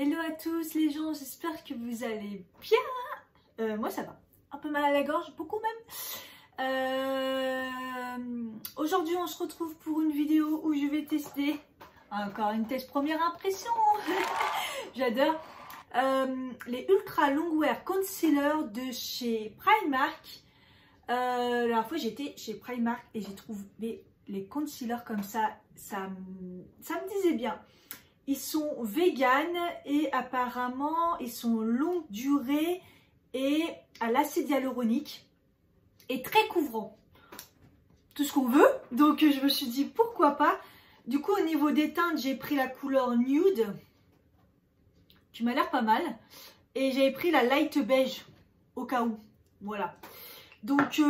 Hello à tous les gens, j'espère que vous allez bien. Moi ça va, un peu mal à la gorge, beaucoup même. Aujourd'hui on se retrouve pour une vidéo où je vais tester, encore une test première impression, j'adore, les Ultra Longwear Concealer de chez Primark. La dernière fois j'étais chez Primark et j'ai trouvé les concealers comme ça me disait bien. Ils sont vegan et apparemment ils sont longue durée et à l'acide hyaluronique et très couvrant. Tout ce qu'on veut. Donc je me suis dit pourquoi pas. Du coup au niveau des teintes j'ai pris la couleur nude qui m'a l'air pas mal. Et j'avais pris la light beige au cas où. Voilà. Donc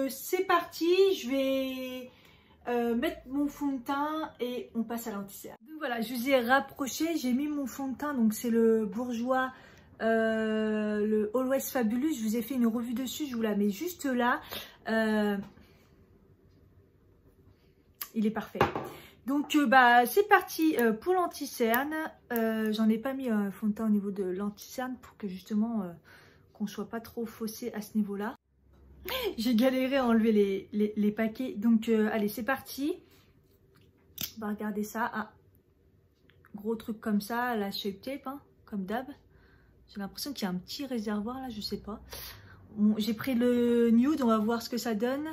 c'est parti. Je vais mettre mon fond de teint et on passe à l'anti-cerne. Donc voilà, je vous ai rapproché, j'ai mis mon fond de teint, donc c'est le Bourjois, le Always Fabulous. Je vous ai fait une revue dessus, je vous la mets juste là. Il est parfait. Donc bah c'est parti pour l'anti-cerne. J'en ai pas mis un fond de teint au niveau de l'anti-cerne pour que justement qu'on soit pas trop faussé à ce niveau là. J'ai galéré à enlever les paquets. Donc allez c'est parti. On va regarder ça. Ah, gros truc comme ça, la shape tape hein, comme d'hab. J'ai l'impression qu'il y a un petit réservoir là, je sais pas. Bon, j'ai pris le nude, on va voir ce que ça donne.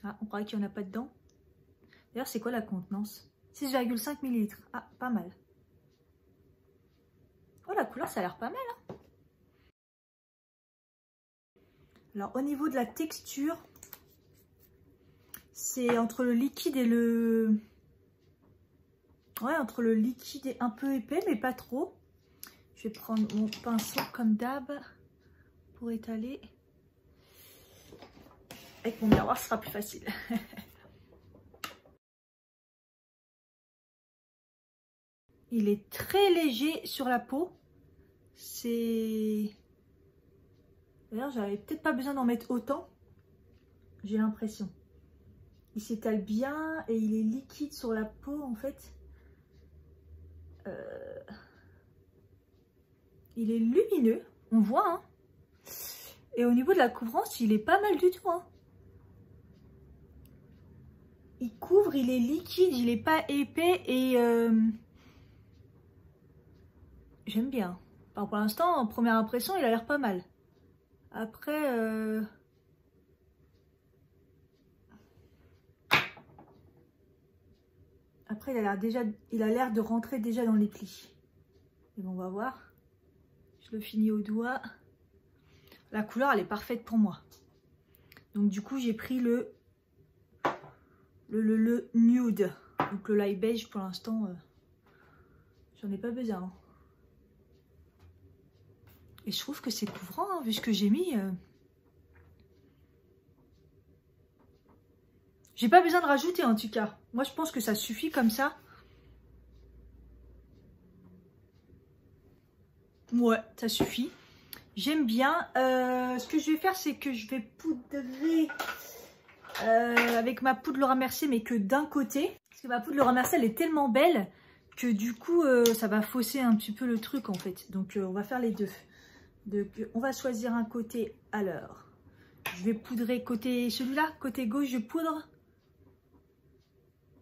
Ah, on croit qu'il n'y en a pas dedans. D'ailleurs c'est quoi la contenance? 6,5 ml. Ah, pas mal. Oh la couleur ça a l'air pas mal hein. Alors au niveau de la texture, c'est entre le liquide et le... Ouais, entre le liquide et un peu épais, mais pas trop. Je vais prendre mon pinceau comme d'hab pour étaler. Avec mon miroir, ce sera plus facile. Il est très léger sur la peau. C'est... D'ailleurs, j'avais peut-être pas besoin d'en mettre autant. J'ai l'impression. Il s'étale bien et il est liquide sur la peau en fait. Il est lumineux, on voit. Hein. Et au niveau de la couvrance, il est pas mal du tout. Hein. Il couvre, il est liquide, il est pas épais et j'aime bien. Enfin, pour l'instant, en première impression, il a l'air pas mal. Après, après, il a l'air de rentrer déjà dans les plis. Et bon, on va voir. Je le finis au doigt. La couleur, elle est parfaite pour moi. Donc du coup, j'ai pris le nude. Donc le light beige, pour l'instant, j'en ai pas besoin. Hein. Et je trouve que c'est couvrant, hein, vu ce que j'ai mis. J'ai pas besoin de rajouter en tout cas. Moi, je pense que ça suffit comme ça. Ouais, ça suffit. J'aime bien. Ce que je vais faire, c'est que je vais poudrer avec ma poudre Laura Mercier, mais que d'un côté. Parce que ma poudre Laura Mercier, elle est tellement belle que du coup, ça va fausser un petit peu le truc en fait. Donc, on va faire les deux. Donc, on va choisir un côté. Alors, je vais poudrer côté celui-là. Côté gauche, je poudre.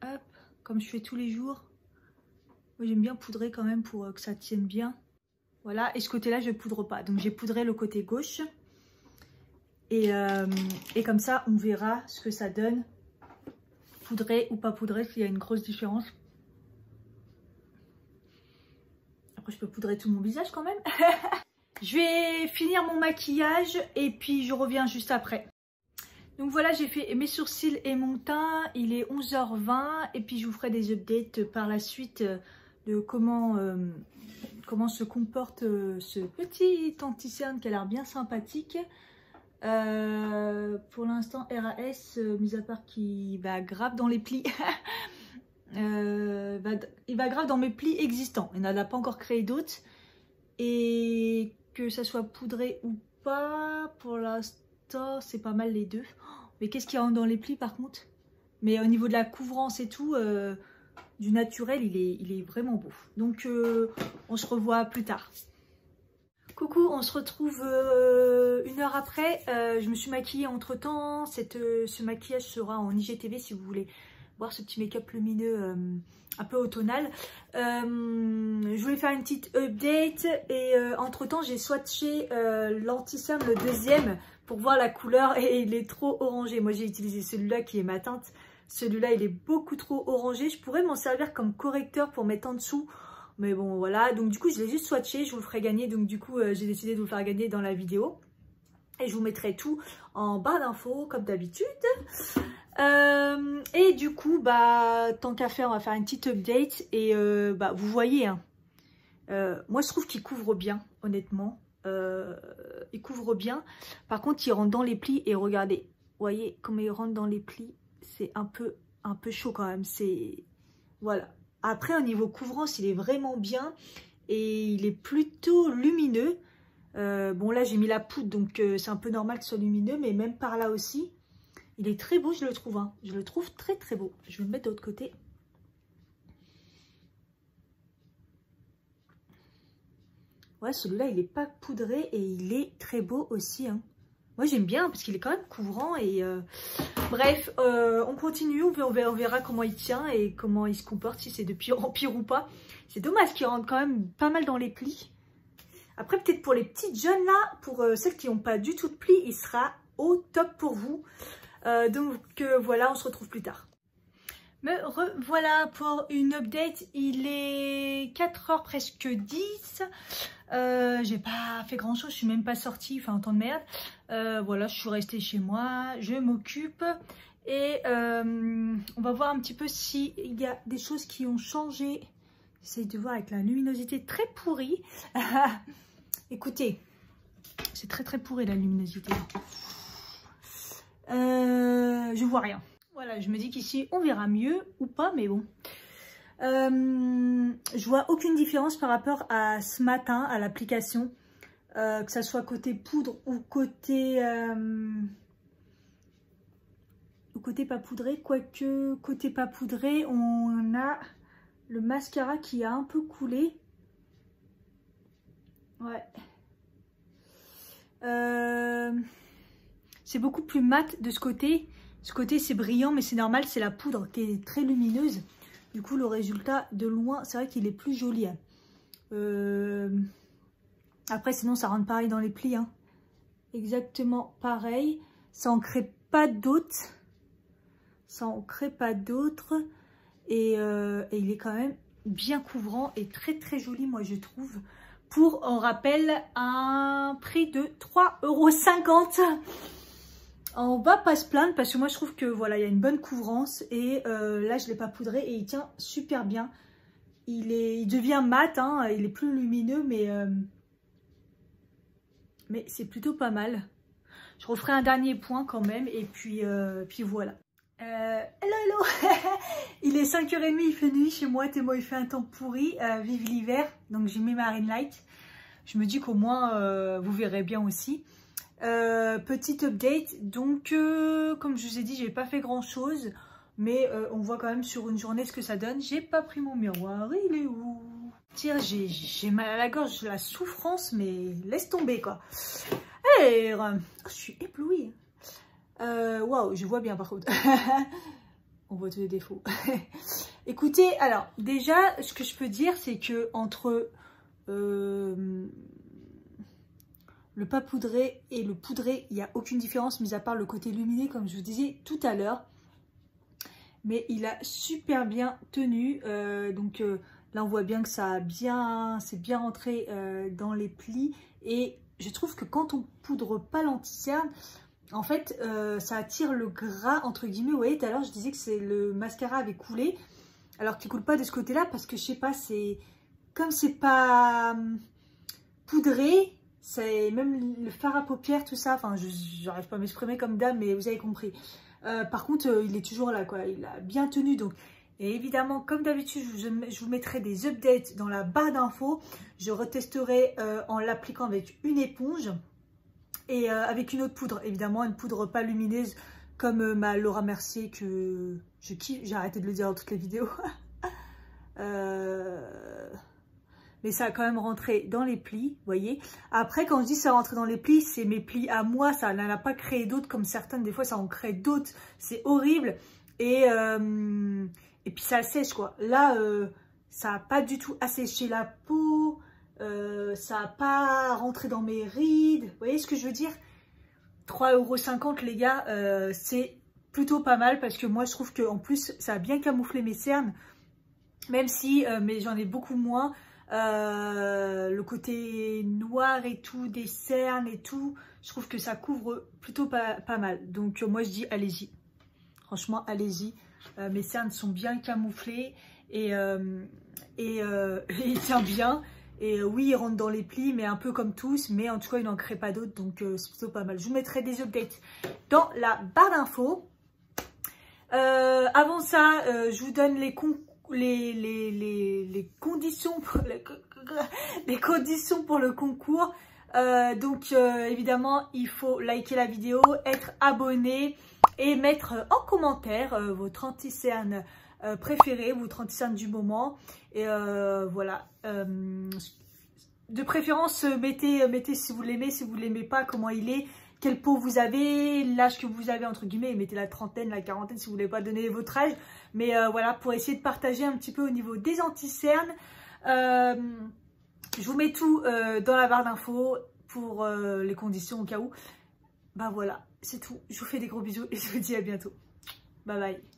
Hop, comme je fais tous les jours. Moi, j'aime bien poudrer quand même pour que ça tienne bien. Voilà, et ce côté-là, je ne poudre pas. Donc, j'ai poudré le côté gauche. Et comme ça, on verra ce que ça donne. Poudré ou pas poudré, s'il y a une grosse différence. Après, je peux poudrer tout mon visage quand même. Je vais finir mon maquillage et puis je reviens juste après. Donc voilà, j'ai fait mes sourcils et mon teint. Il est 11h20 et puis je vous ferai des updates par la suite de comment se comporte ce petit anti-cerne qui a l'air bien sympathique. Pour l'instant RAS, mis à part qu'il va grave dans les plis, il va grave dans mes plis existants. Il n'en a pas encore créé d'autres. Et que ça soit poudré ou pas, pour l'instant c'est pas mal les deux. Mais qu'est-ce qu'il y a dans les plis par contre? Mais au niveau de la couvrance et tout, du naturel, il est vraiment beau. Donc on se revoit plus tard. Coucou, on se retrouve 1 heure après. Je me suis maquillée entre temps. Ce maquillage sera en IGTV si vous voulez voir ce petit make-up lumineux un peu automnal. Je voulais faire une petite update et entre temps j'ai swatché l'anti-cerne, le deuxième, pour voir la couleur et il est trop orangé. Moi j'ai utilisé celui-là qui est ma teinte. Celui-là il est beaucoup trop orangé. Je pourrais m'en servir comme correcteur pour mettre en dessous. Mais bon voilà, donc du coup je l'ai juste swatché, je vous le ferai gagner. Donc du coup j'ai décidé de vous le faire gagner dans la vidéo. Et je vous mettrai tout en barre d'infos comme d'habitude. Et du coup, bah, tant qu'à faire, on va faire une petite update. Et bah, vous voyez, hein, moi je trouve qu'il couvre bien, honnêtement. Il couvre bien. Par contre, il rentre dans les plis. Et regardez, vous voyez comment il rentre dans les plis. C'est un peu chaud quand même. C'est voilà. Après, au niveau couvrance, il est vraiment bien. Et il est plutôt lumineux. Bon là j'ai mis la poudre donc c'est un peu normal que ce soit lumineux, mais même par là aussi il est très beau, je le trouve, hein. Je le trouve très très beau. Je vais le mettre de l'autre côté. Ouais, celui-là il est pas poudré et il est très beau aussi, hein. Moi j'aime bien parce qu'il est quand même couvrant et bref, on continue, on verra comment il tient et comment il se comporte, si c'est de pire en pire ou pas. C'est dommage qu'il rentre quand même pas mal dans les plis. Après, peut-être pour les petites jeunes là, pour celles qui n'ont pas du tout de plis, il sera au top pour vous. Donc voilà, on se retrouve plus tard. Me revoilà pour une update. Il est 4h presque 10. J'ai pas fait grand chose, je suis même pas sortie, enfin un temps de merde. Voilà, je suis restée chez moi, je m'occupe. Et on va voir un petit peu s'il y a des choses qui ont changé. J'essaye de voir avec la luminosité très pourrie. Écoutez, c'est très très pourri la luminosité. Je vois rien. Voilà, je me dis qu'ici on verra mieux ou pas, mais bon. Je vois aucune différence par rapport à ce matin, à l'application. Que ça soit côté poudre ou côté pas poudré. Quoique côté pas poudré, on a le mascara qui a un peu coulé. Ouais. C'est beaucoup plus mat de ce côté. Ce côté c'est brillant mais c'est normal, c'est la poudre qui est très lumineuse. Du coup le résultat de loin c'est vrai qu'il est plus joli, hein. Après sinon ça rentre pareil dans les plis, hein. Exactement pareil. Ça en crée pas d'autres. Ça en crée pas d'autres. Et il est quand même bien couvrant et très très joli moi je trouve. Pour, on rappelle, un prix de 3,50 €. On va pas se plaindre parce que moi je trouve que voilà, il y a une bonne couvrance. Et là je l'ai pas poudré et il tient super bien. Il devient mat, hein, il est plus lumineux mais c'est plutôt pas mal. Je referai un dernier point quand même et puis voilà. Hello. Il est 5h30, il fait nuit chez moi, tellement il fait un temps pourri, vive l'hiver. Donc j'ai mis ma ring light. Je me dis qu'au moins vous verrez bien aussi. Petite update, donc comme je vous ai dit, j'ai pas fait grand chose, mais on voit quand même sur une journée ce que ça donne. J'ai pas pris mon miroir, il est où? Tiens, j'ai mal à la gorge, la souffrance, mais laisse tomber quoi. Allez, je suis éblouie. Waouh, je vois bien par contre. On voit tous les défauts. Écoutez, alors déjà, ce que je peux dire, c'est que entre le pas poudré et le poudré, il n'y a aucune différence, mis à part le côté lumineux, comme je vous disais tout à l'heure. Mais il a super bien tenu. Donc là, on voit bien que c'est bien rentré dans les plis. Et je trouve que quand on poudre pas l'anti-cerne, en fait, ça attire le gras, entre guillemets. Vous voyez, tout à l'heure, je disais que le mascara avait coulé. Alors qu'il ne coule pas de ce côté-là, parce que, je sais pas, c'est... Comme c'est pas poudré, c'est même le fard à paupières, tout ça. Enfin, j'arrive pas à m'exprimer comme dame, mais vous avez compris. Par contre, il est toujours là, quoi. Il a bien tenu, donc... Et évidemment, comme d'habitude, je vous mettrai des updates dans la barre d'infos. Je retesterai en l'appliquant avec une éponge. Et avec une autre poudre, évidemment, une poudre pas lumineuse comme ma Laura Mercier que je kiffe. J'ai arrêté de le dire dans toutes les vidéos. Mais ça a quand même rentré dans les plis, vous voyez. Après, quand je dis ça rentre dans les plis, c'est mes plis à moi, ça n'en a pas créé d'autres comme certaines. Des fois, ça en crée d'autres, c'est horrible. Et puis ça sèche, quoi. Là, ça n'a pas du tout asséché la peau, ça n'a pas rentré dans mes rides. Vous voyez ce que je veux dire? 3,50 € les gars, c'est plutôt pas mal parce que moi, je trouve qu'en plus, ça a bien camouflé mes cernes. Même si, mais j'en ai beaucoup moins. Le côté noir et tout, des cernes et tout, je trouve que ça couvre plutôt pas mal. Donc moi je dis allez-y, franchement allez-y. Mes cernes sont bien camouflées et il tient bien. Et oui, il rentre dans les plis, mais un peu comme tous, mais en tout cas il n'en crée pas d'autres, donc c'est plutôt pas mal. Je vous mettrai des updates dans la barre d'infos. Avant ça, je vous donne les conditions pour le concours. Donc évidemment il faut liker la vidéo, être abonné et mettre en commentaire votre anti-cerne préféré, votre anti-cerne du moment. Et voilà, de préférence mettez si vous l'aimez, si vous ne l'aimez pas, comment il est, quelle peau vous avez, l'âge que vous avez entre guillemets, mettez la trentaine, la quarantaine si vous ne voulez pas donner votre âge. Mais voilà, pour essayer de partager un petit peu au niveau des anti-cernes. Je vous mets tout dans la barre d'infos pour les conditions au cas où. Bah voilà, c'est tout. Je vous fais des gros bisous et je vous dis à bientôt. Bye bye.